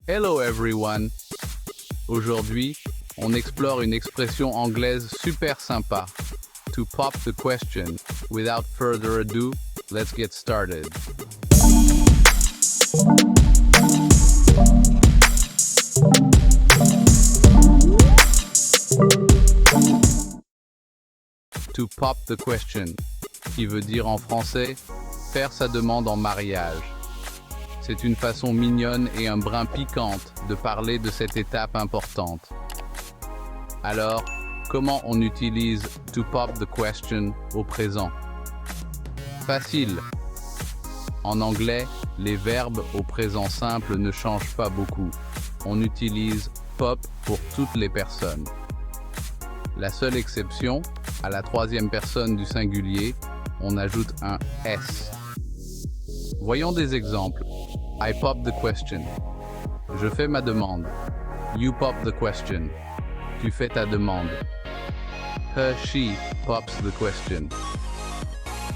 Hello everyone! Aujourd'hui, on explore une expression anglaise super sympa. To pop the question. Without further ado, let's get started. To pop the question, qui veut dire en français faire sa demande en mariage. C'est une façon mignonne et un brin piquante de parler de cette étape importante. Alors, comment on utilise to pop the question au présent? Facile. En anglais, les verbes au présent simple ne changent pas beaucoup. On utilise pop pour toutes les personnes. La seule exception, à la troisième personne du singulier, on ajoute un S. Voyons des exemples. I pop the question. Je fais ma demande. You pop the question. Tu fais ta demande. She pops the question.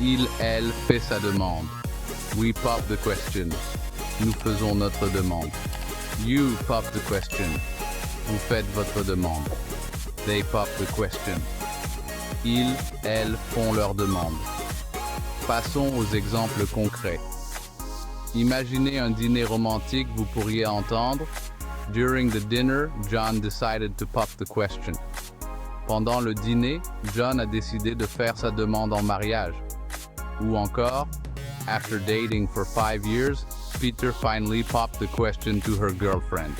Il, elle fait sa demande. We pop the question. Nous faisons notre demande. You pop the question. Vous faites votre demande. They pop the question. Ils, elles font leur demande. Passons aux exemples concrets. Imaginez un dîner romantique, vous pourriez entendre During the dinner, John decided to pop the question. Pendant le dîner, John a décidé de faire sa demande en mariage. Ou encore, After dating for 5 years, Peter finally popped the question to her girlfriend.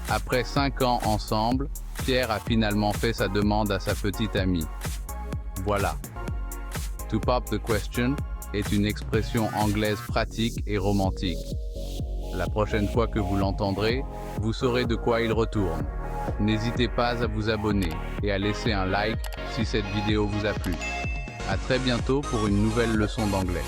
Après 5 ans ensemble, Pierre a finalement fait sa demande à sa petite amie. Voilà. To pop the question est une expression anglaise pratique et romantique. La prochaine fois que vous l'entendrez, vous saurez de quoi il retourne. N'hésitez pas à vous abonner et à laisser un like si cette vidéo vous a plu. À très bientôt pour une nouvelle leçon d'anglais.